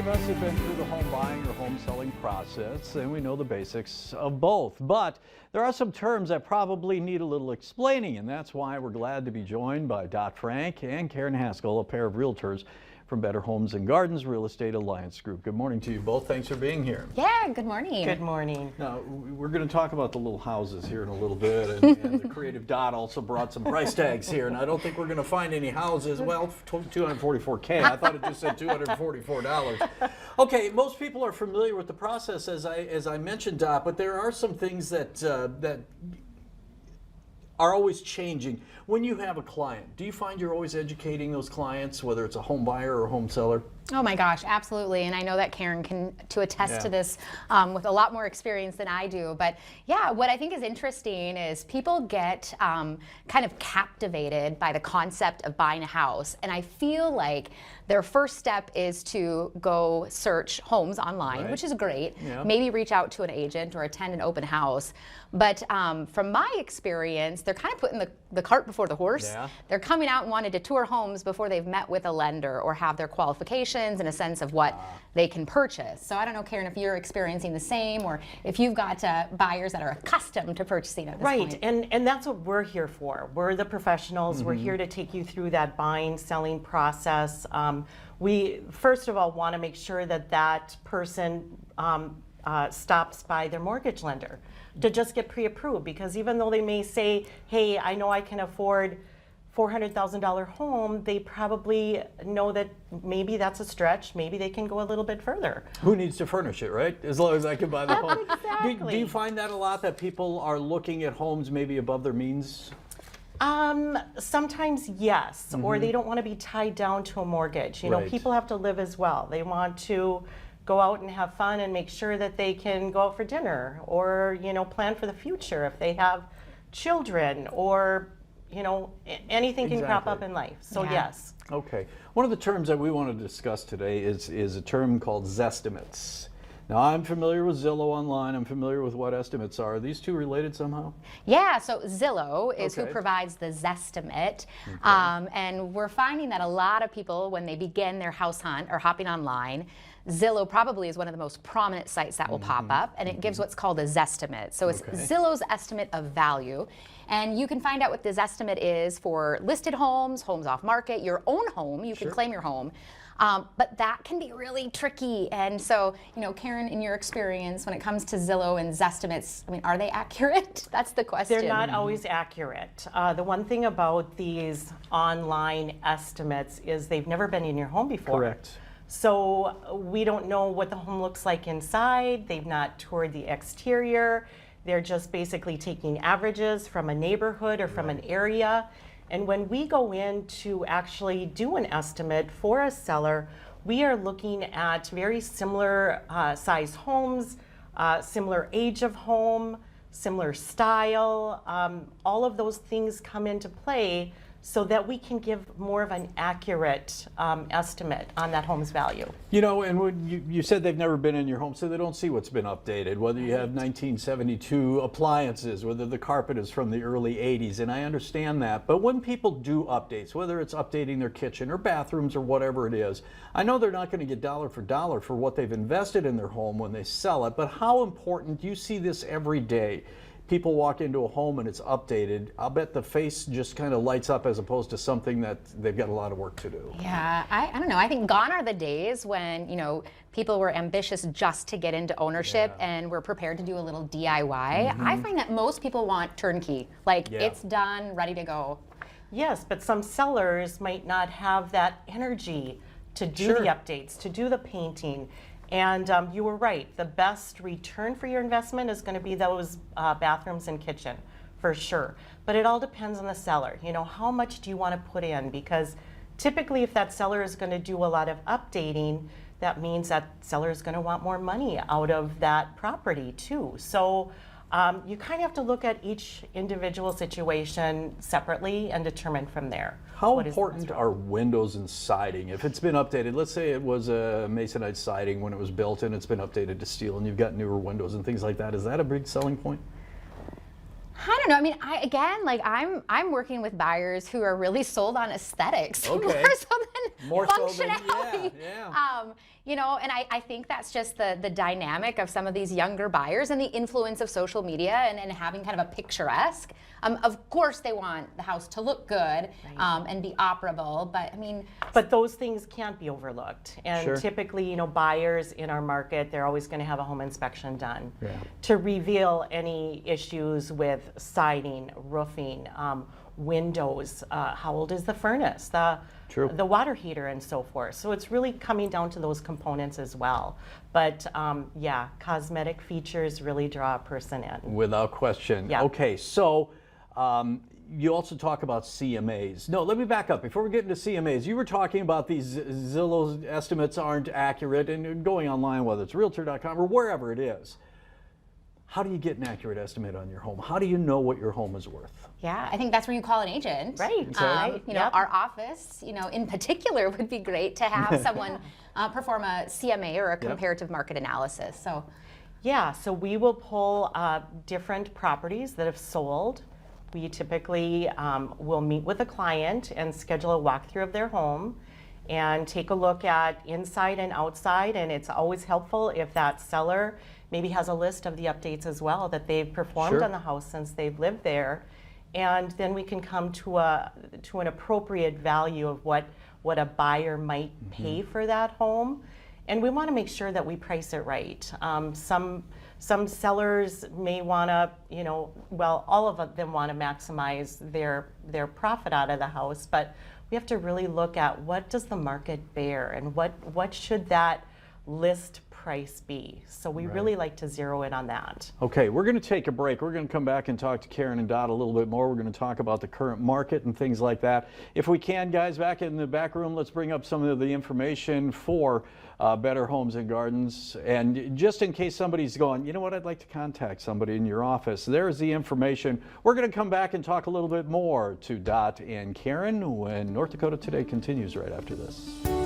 of us have been through the home buying or home selling process, and we know the basics of both. But there are some terms that probably need a little explaining, and that's why we're glad to be joined by Dot Frank and Karen Haskell, a pair of realtors from Better Homes and Gardens Real Estate Alliance Group. Good morning to you both. Thanks for being here. Yeah, good morning. Good morning. Now, we're going to talk about the little houses here in a little bit, and the creative Dot also brought some price tags here, and I don't think we're going to find any houses. Well, $244K. I thought it just said $244. Okay, most people are familiar with the process, as I mentioned, Dot, but there are some things that are always changing. When you have a client, do you find you're always educating those clients, whether it's a home buyer or a home seller? Oh my gosh, absolutely. And I know that Karen can attest to this with a lot more experience than I do. But yeah, what I think is interesting is people get kind of captivated by the concept of buying a house. And I feel like their first step is to go search homes online, which is great. Yeah. Maybe reach out to an agent or attend an open house. But from my experience, they're kind of putting the cart before the horse. Yeah. They're coming out and wanting to tour homes before they've met with a lender or have their qualifications and a sense of what they can purchase. So I don't know, Karen, if you're experiencing the same or if you've got buyers that are accustomed to purchasing at this point. Right, and that's what we're here for. We're the professionals. We're here to take you through that buying, selling process. We, first of all, want to make sure that that person stops by their mortgage lender to just get pre-approved, because even though they may say, hey, I know I can afford $400,000 home, they probably know that maybe that's a stretch. Maybe they can go a little bit further. Who needs to furnish it, right? As long as I can buy the home. Exactly. Do you find that a lot, that people are looking at homes maybe above their means? Sometimes yes, or they don't want to be tied down to a mortgage. You know, people have to live as well. They want to go out and have fun and make sure that they can go out for dinner, or, you know, plan for the future if they have children, or, you know, anything can crop up in life. So yes. Okay. One of the terms that we want to discuss today is a term called Zestimates. Now, I'm familiar with Zillow Online. I'm familiar with what estimates are. Are these two related somehow? Yeah, so Zillow is who provides the Zestimate. And we're finding that a lot of people, when they begin their house hunt or hopping online, Zillow probably is one of the most prominent sites that will pop up, and it gives what's called a Zestimate. So it's Zillow's estimate of value. And you can find out what the Zestimate is for listed homes, homes off market, your own home. You can claim your home. But that can be really tricky. And so, you know, Karen, in your experience, when it comes to Zillow and Zestimates, I mean, are they accurate? That's the question. They're not always accurate. The one thing about these online estimates is they've never been in your home before. Correct. So we don't know what the home looks like inside. They've not toured the exterior. They're just basically taking averages from a neighborhood or from an area. And when we go in to actually do an estimate for a seller, we are looking at very similar size homes, similar age of home, similar style. All of those things come into play so that we can give more of an accurate estimate on that home's value. You know, and when you said they've never been in your home, so they don't see what's been updated, whether you have 1972 appliances, whether the carpet is from the early 80s, and I understand that. But when people do updates, whether it's updating their kitchen or bathrooms or whatever it is, I know they're not going to get dollar for dollar for what they've invested in their home when they sell it, but how important, you see this every day. People walk into a home and it's updated. I'll bet the face just kind of lights up as opposed to something that they've got a lot of work to do. Yeah, I don't know. I think gone are the days when, you know, people were ambitious just to get into ownership and were prepared to do a little DIY. I find that most people want turnkey. Like, it's done, ready to go. Yes, but some sellers might not have that energy to do the updates, to do the painting. And you were right, the best return for your investment is going to be those bathrooms and kitchen, for sure. But it all depends on the seller. You know, how much do you want to put in? Because typically if that seller is going to do a lot of updating, that means that seller is going to want more money out of that property too. So you kind of have to look at each individual situation separately and determine from there. How important are windows and siding? If it's been updated, let's say it was a masonite siding when it was built and it's been updated to steel and you've got newer windows and things like that, is that a big selling point? I don't know. I mean, I'm working with buyers who are really sold on aesthetics more so than More so than- functionality. yeah. You know, and I think that's just the dynamic of some of these younger buyers and the influence of social media and having kind of a picturesque. Of course, they want the house to look good and be operable, but I mean, But those things can't be overlooked. And Sure. typically, you know, buyers in our market, they're always going to have a home inspection done Yeah. to reveal any issues with siding, roofing, windows, how old is the furnace, True. the water heater, and so forth. So it's really coming down to those components as well. But yeah, cosmetic features really draw a person in. Without question. Yeah. Okay, so you also talk about CMAs. No, let me back up. Before we get into CMAs, you were talking about these Zillow estimates aren't accurate, and going online, whether it's Realtor.com or wherever it is. How do you get an accurate estimate on your home? How do you know what your home is worth? yeah, I think that's where you call an agent. Right, right, You know, yep. our office, you know, in particular would be great to have someone perform a CMA or a comparative market analysis. So, Yeah, so we will pull different properties that have sold. We typically will meet with a client and schedule a walkthrough of their home and take a look at inside and outside. And it's always helpful if that seller maybe has a list of the updates as well that they've performed Sure. on the house since they've lived there. And then we can come to an appropriate value of what a buyer might pay for that home. And we want to make sure that we price it right. Some sellers may want to, you know, well, all of them want to maximize their profit out of the house, but we have to really look at what does the market bear and what should that list price be. So we really like to zero in on that. Okay, we're going to take a break. We're going to come back and talk to Karen and Dot a little bit more. We're going to talk about the current market and things like that. If we can, guys, back in the back room, let's bring up some of the information for Better Homes and Gardens. And just in case somebody's going, you know what, I'd like to contact somebody in your office, there's the information. We're going to come back and talk a little bit more to Dot and Karen when North Dakota Today continues right after this.